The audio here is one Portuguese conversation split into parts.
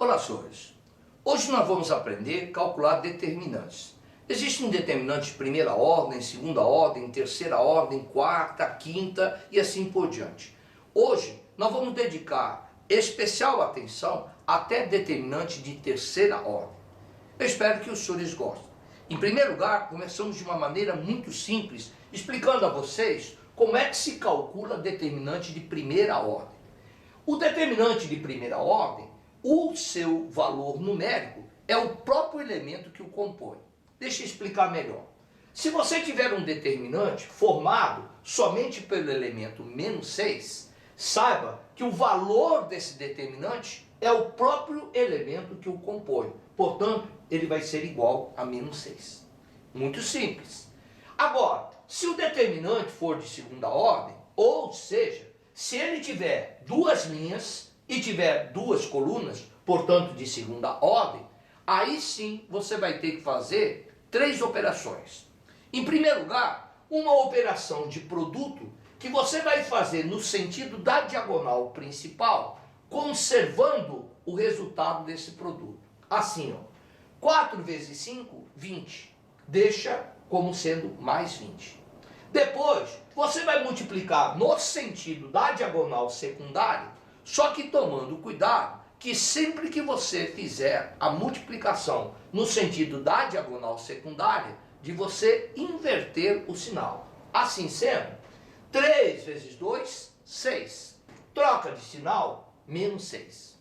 Olá, senhores. Hoje nós vamos aprender a calcular determinantes. Existem determinantes de primeira ordem, segunda ordem, terceira ordem, quarta, quinta e assim por diante. Hoje nós vamos dedicar especial atenção até determinante de terceira ordem. Eu espero que os senhores gostem. Em primeiro lugar, começamos de uma maneira muito simples, explicando a vocês como é que se calcula determinante de primeira ordem. O determinante de primeira ordem, o seu valor numérico é o próprio elemento que o compõe. Deixa eu explicar melhor. Se você tiver um determinante formado somente pelo elemento menos 6, saiba que o valor desse determinante é o próprio elemento que o compõe. Portanto, ele vai ser igual a menos 6. Muito simples. Agora, se o determinante for de segunda ordem, ou seja, se ele tiver duas linhas e tiver duas colunas, portanto de segunda ordem, aí sim você vai ter que fazer três operações. Em primeiro lugar, uma operação de produto que você vai fazer no sentido da diagonal principal, conservando o resultado desse produto. Assim, 4 vezes 5, 20. Deixa como sendo mais 20. Depois, você vai multiplicar no sentido da diagonal secundária, só que tomando cuidado que sempre que você fizer a multiplicação no sentido da diagonal secundária, de você inverter o sinal. Assim sendo, 3 vezes 2, 6. Troca de sinal, menos 6.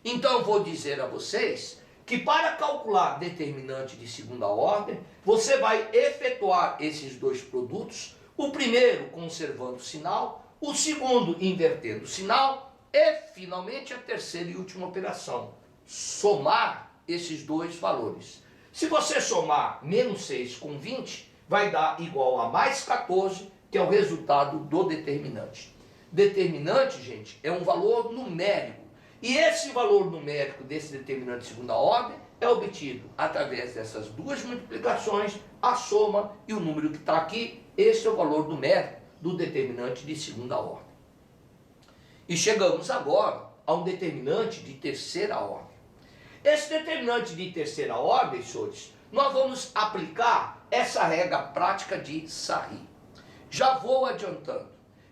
Então eu vou dizer a vocês que para calcular determinante de segunda ordem, você vai efetuar esses dois produtos, o primeiro conservando o sinal, o segundo invertendo o sinal e, finalmente, a terceira e última operação, somar esses dois valores. Se você somar menos 6 com 20, vai dar igual a mais 14, que é o resultado do determinante. Determinante, gente, é um valor numérico. E esse valor numérico desse determinante de segunda ordem é obtido através dessas duas multiplicações, a soma e o número que está aqui. Esse é o valor numérico do determinante de segunda ordem. E chegamos agora a um determinante de terceira ordem. Esse determinante de terceira ordem, senhores, nós vamos aplicar essa regra prática de Sarri. Já vou adiantando.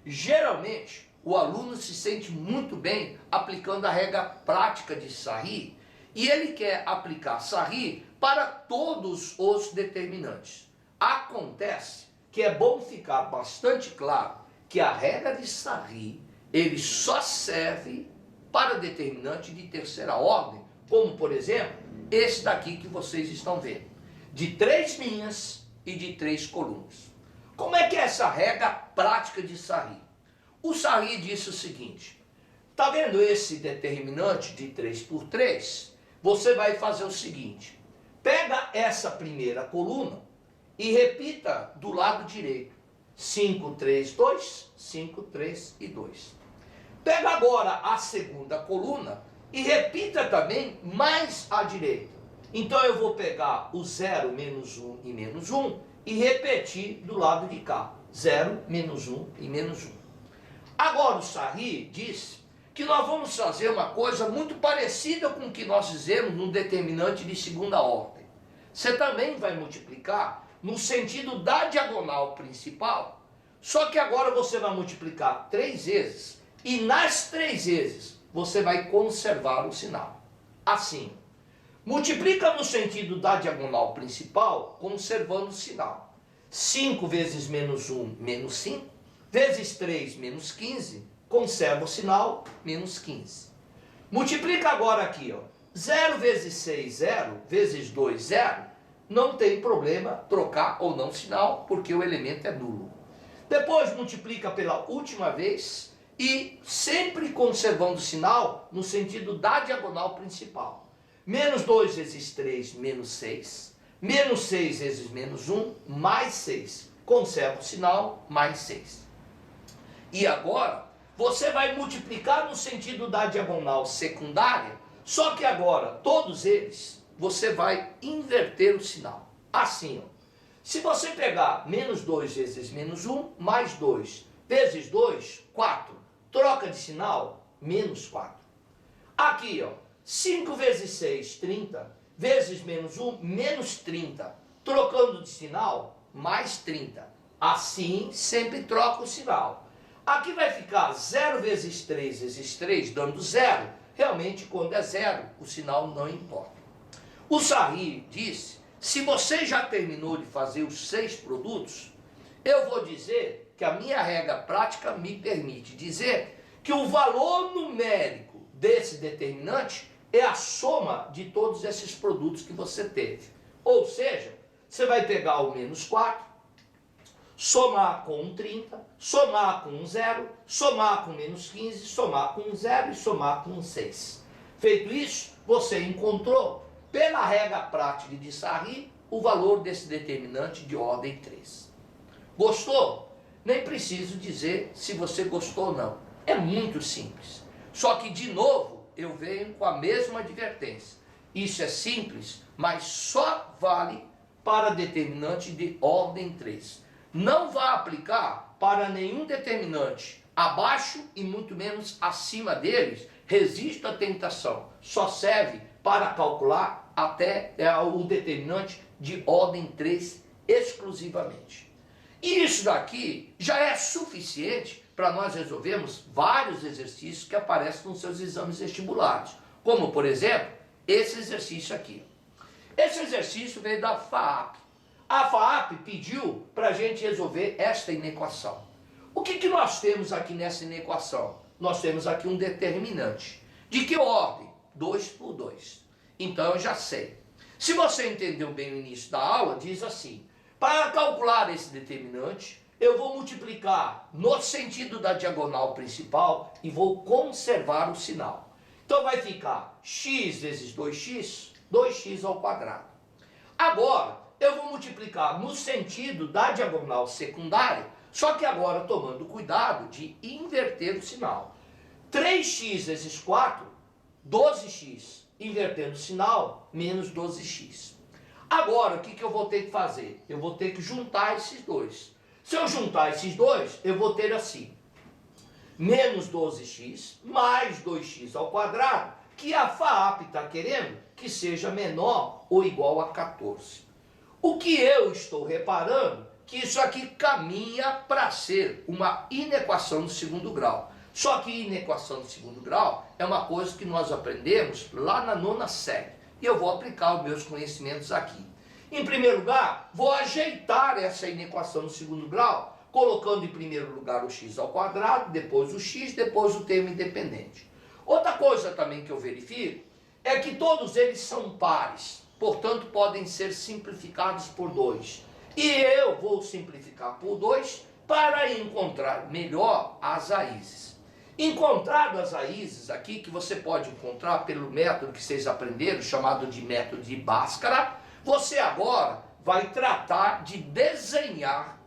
Geralmente, o aluno se sente muito bem aplicando a regra prática de Sarri e ele quer aplicar Sarri para todos os determinantes. Acontece que é bom ficar bastante claro que a regra de Sarri ele só serve para determinante de terceira ordem, como por exemplo, esse daqui que vocês estão vendo, de 3 linhas e de 3 colunas. Como é que é essa regra prática de Sarri? O Sarri disse o seguinte: está vendo esse determinante de 3 por 3? Você vai fazer o seguinte: pega essa primeira coluna e repita do lado direito. 5, 3, 2, 5, 3 e 2. Pega agora a segunda coluna e repita também mais à direita. Então eu vou pegar o 0, menos 1 e menos 1 e repetir do lado de cá. 0, menos 1 e menos 1. Agora o Sarri diz que nós vamos fazer uma coisa muito parecida com o que nós fizemos no determinante de segunda ordem. Você também vai multiplicar no sentido da diagonal principal, só que agora você vai multiplicar 3 vezes e nas 3 vezes você vai conservar o sinal. Assim, multiplica no sentido da diagonal principal, conservando o sinal. 5 vezes menos 1, menos 5. Vezes 3, menos 15, conserva o sinal, menos 15. Multiplica agora aqui, 0 vezes 6, 0, vezes 2, 0. Não tem problema trocar ou não sinal, porque o elemento é nulo. Depois multiplica pela última vez e sempre conservando o sinal no sentido da diagonal principal. Menos 2 vezes 3, menos 6. Menos 6 vezes menos 1, mais 6. Conserva o sinal, mais 6. E agora, você vai multiplicar no sentido da diagonal secundária, só que agora, todos eles, você vai inverter o sinal. Assim, se você pegar menos 2 vezes menos 1, mais 2, vezes 2, 4, troca de sinal, menos 4. Aqui, 5 vezes 6, 30, vezes menos 1, menos 30. Trocando de sinal, mais 30. Assim, sempre troca o sinal. Aqui vai ficar 0 vezes 3 vezes 3, dando 0. Realmente, quando é 0, o sinal não importa. O Sarri disse, se você já terminou de fazer os 6 produtos, eu vou dizer que a minha regra prática me permite dizer que o valor numérico desse determinante é a soma de todos esses produtos que você teve. Ou seja, você vai pegar o menos 4, somar com um 30, somar com um 0, somar com menos 15, somar com um 0 e somar com um 6. Feito isso, você encontrou, pela regra prática de Sarri, o valor desse determinante de ordem 3. Gostou? Nem preciso dizer se você gostou ou não. É muito simples. Só que, de novo, eu venho com a mesma advertência. Isso é simples, mas só vale para determinante de ordem 3. Não vai aplicar para nenhum determinante abaixo e muito menos acima deles. Resiste à tentação. Só serve para calcular até o determinante de ordem 3 exclusivamente. E isso daqui já é suficiente para nós resolvermos vários exercícios que aparecem nos seus exames vestibulares. Como, por exemplo, esse exercício aqui. Esse exercício veio da FAAP. A FAAP pediu para a gente resolver esta inequação. O que nós temos aqui nessa inequação? Nós temos aqui um determinante. De que ordem? 2 por 2. Então eu já sei. Se você entendeu bem o início da aula, diz assim, para calcular esse determinante, eu vou multiplicar no sentido da diagonal principal e vou conservar o sinal. Então vai ficar x vezes 2x, 2x ao quadrado. Agora, eu vou multiplicar no sentido da diagonal secundária, só que agora tomando cuidado de inverter o sinal. 3x vezes 4, 12x. Invertendo o sinal, menos 12x. Agora, o que eu vou ter que fazer? Eu vou ter que juntar esses dois. Se eu juntar esses dois, eu vou ter assim, menos 12x mais 2x ao quadrado, que a FAAP está querendo que seja menor ou igual a 14. O que eu estou reparando, que isso aqui caminha para ser uma inequação do segundo grau. Só que inequação do segundo grau é uma coisa que nós aprendemos lá na 9ª série. E eu vou aplicar os meus conhecimentos aqui. Em primeiro lugar, vou ajeitar essa inequação do segundo grau, colocando em primeiro lugar o x ao quadrado, depois o x, depois o termo independente. Outra coisa também que eu verifico é que todos eles são pares, portanto podem ser simplificados por 2. E eu vou simplificar por 2 para encontrar melhor as raízes. Encontrado as raízes aqui, que você pode encontrar pelo método que vocês aprenderam, chamado de método de Bhaskara, você agora vai tratar de desenhar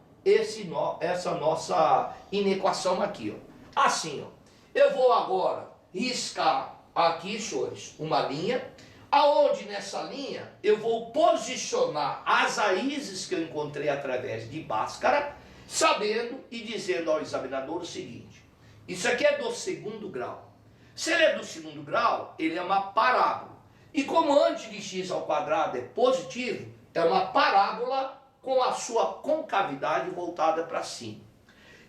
essa nossa inequação aqui. Ó. Assim, ó. Eu vou agora riscar aqui, senhores, uma linha, aonde nessa linha eu vou posicionar as raízes que eu encontrei através de Bhaskara, sabendo e dizendo ao examinador o seguinte, isso aqui é do segundo grau. Se ele é do segundo grau, ele é uma parábola. E como antes de x ao quadrado é positivo, é uma parábola com a sua concavidade voltada para cima.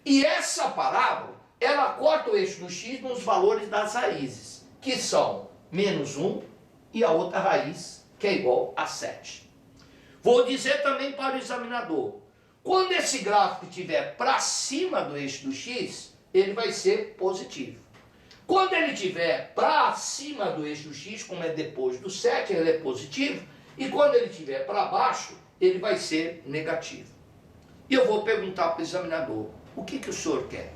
E essa parábola, ela corta o eixo do x nos valores das raízes, que são menos 1 e a outra raiz, que é igual a 7. Vou dizer também para o examinador, quando esse gráfico estiver para cima do eixo do x, ele vai ser positivo. Quando ele estiver para cima do eixo x, como é depois do 7, ele é positivo. E quando ele estiver para baixo, ele vai ser negativo. E eu vou perguntar para o examinador, o que o senhor quer?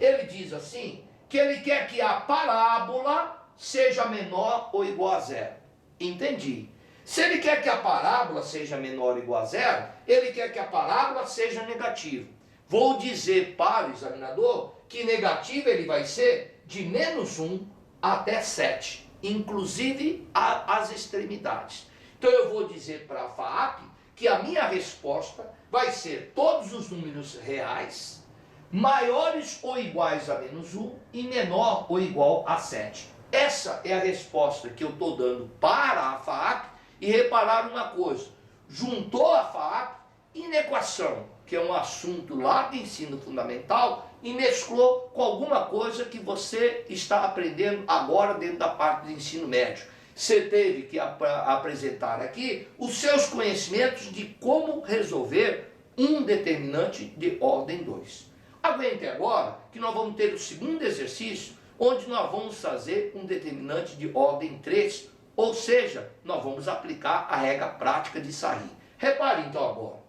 Ele diz assim, que ele quer que a parábola seja menor ou igual a 0. Entendi. Se ele quer que a parábola seja menor ou igual a 0, ele quer que a parábola seja negativa. Vou dizer para o examinador que negativo ele vai ser de menos 1 até 7, inclusive as extremidades. Então eu vou dizer para a FAAP que a minha resposta vai ser todos os números reais, maiores ou iguais a menos 1 e menor ou igual a 7. Essa é a resposta que eu estou dando para a FAAP, e reparar uma coisa, juntou a FAAP inequação, que é um assunto lá do ensino fundamental, e mesclou com alguma coisa que você está aprendendo agora dentro da parte do ensino médio. Você teve que apresentar aqui os seus conhecimentos de como resolver um determinante de ordem 2. Aguente agora que nós vamos ter o segundo exercício, onde nós vamos fazer um determinante de ordem 3, ou seja, nós vamos aplicar a regra prática de Sarri. Repare então agora.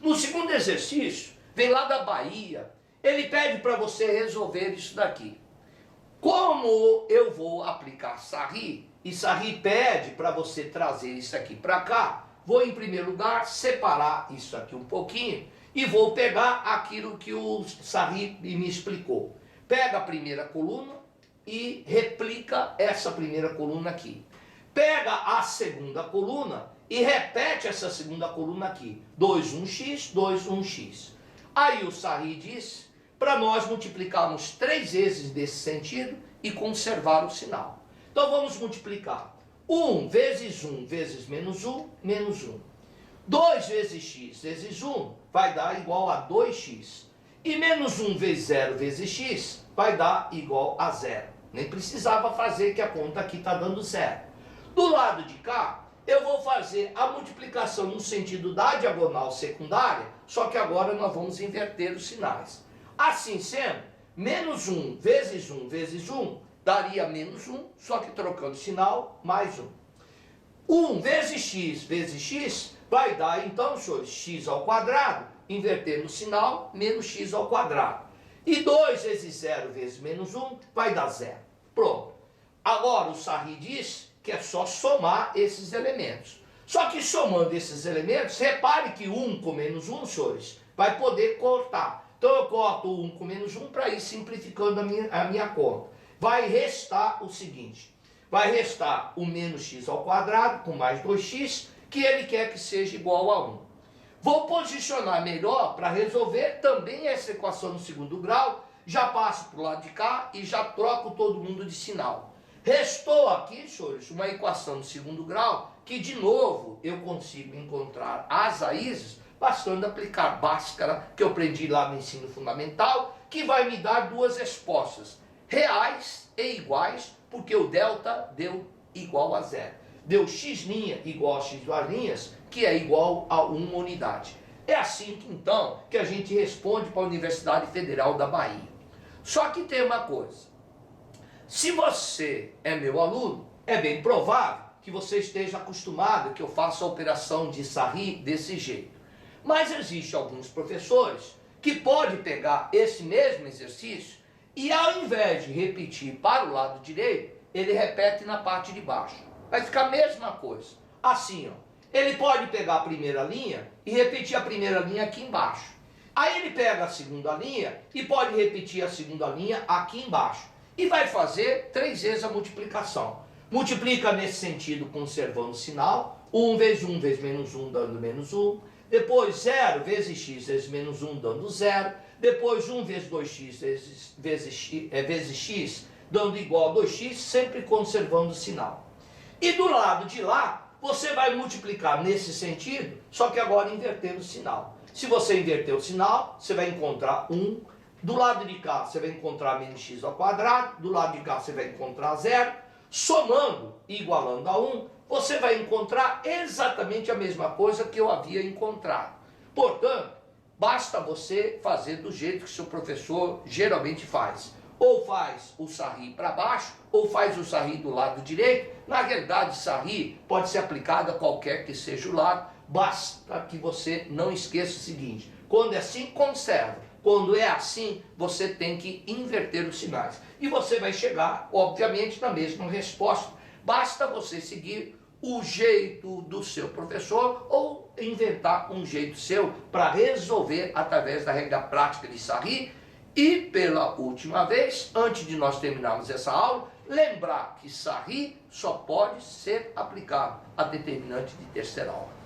No segundo exercício, vem lá da Bahia, ele pede para você resolver isso daqui. Como eu vou aplicar Sarri, e Sarri pede para você trazer isso aqui para cá, vou em primeiro lugar separar isso aqui um pouquinho e vou pegar aquilo que o Sarri me explicou. Pega a primeira coluna e replica essa primeira coluna aqui. Pega a segunda coluna e repete essa segunda coluna aqui. 2, 1x, 2, 1x. Aí o Sarri diz para nós multiplicarmos 3 vezes desse sentido e conservar o sinal. Então vamos multiplicar. 1 vezes 1 vezes menos 1, menos 1. 2 vezes x vezes 1 vai dar igual a 2x. E menos 1 vezes 0 vezes x vai dar igual a 0. Nem precisava fazer, que a conta aqui está dando 0. Do lado de cá, eu vou fazer a multiplicação no sentido da diagonal secundária, só que agora nós vamos inverter os sinais. Assim sendo, menos 1 vezes 1 vezes 1 daria menos 1, só que trocando sinal, mais 1. 1 vezes x vai dar, então, senhores, x ao quadrado, invertendo o sinal, menos x ao quadrado. E 2 vezes 0 vezes menos 1 vai dar 0. Pronto. Agora o Sarri diz que é só somar esses elementos. Só que somando esses elementos, repare que 1 com menos 1, senhores, vai poder cortar. Então eu corto o 1 com menos 1 para ir simplificando a minha conta. Vai restar o seguinte, vai restar o menos x ao quadrado com mais 2x, que ele quer que seja igual a 1. Vou posicionar melhor para resolver também essa equação no segundo grau, já passo para o lado de cá e já troco todo mundo de sinal. Restou aqui, senhores, uma equação no segundo grau, que de novo eu consigo encontrar as raízes, bastando aplicar Bhaskara, que eu aprendi lá no ensino fundamental, que vai me dar duas respostas, reais e iguais, porque o delta deu igual a 0. Deu x' igual a x duas linhas, que é igual a 1 unidade. É assim que então que a gente responde para a Universidade Federal da Bahia. Só que tem uma coisa, se você é meu aluno, é bem provável que você esteja acostumado que eu faça a operação de Sarri desse jeito. Mas existem alguns professores que podem pegar esse mesmo exercício e ao invés de repetir para o lado direito, ele repete na parte de baixo. Vai ficar a mesma coisa. Assim, ó. Ele pode pegar a primeira linha e repetir a primeira linha aqui embaixo. Aí ele pega a segunda linha e pode repetir a segunda linha aqui embaixo. E vai fazer 3 vezes a multiplicação. Multiplica nesse sentido conservando o sinal. 1 vezes 1 vezes menos 1 dando menos 1. Depois 0 vezes x vezes menos 1 dando 0. Depois 1 vezes 2x vezes x dando igual a 2x, sempre conservando o sinal. E do lado de lá, você vai multiplicar nesse sentido, só que agora invertendo o sinal. Se você inverter o sinal, você vai encontrar 1. Do lado de cá, você vai encontrar menos x ao quadrado. Do lado de cá, você vai encontrar 0. Somando e igualando a 1, você vai encontrar exatamente a mesma coisa que eu havia encontrado. Portanto, basta você fazer do jeito que seu professor geralmente faz. Ou faz o Sarri para baixo, ou faz o Sarri do lado direito. Na realidade, Sarri pode ser aplicado a qualquer que seja o lado. Basta que você não esqueça o seguinte, quando é assim, conserva. Quando é assim, você tem que inverter os sinais. E você vai chegar, obviamente, na mesma resposta. Basta você seguir o jeito do seu professor ou inventar um jeito seu para resolver através da regra prática de Sarri. E pela última vez, antes de nós terminarmos essa aula, lembrar que Sarri só pode ser aplicado a determinante de terceira ordem.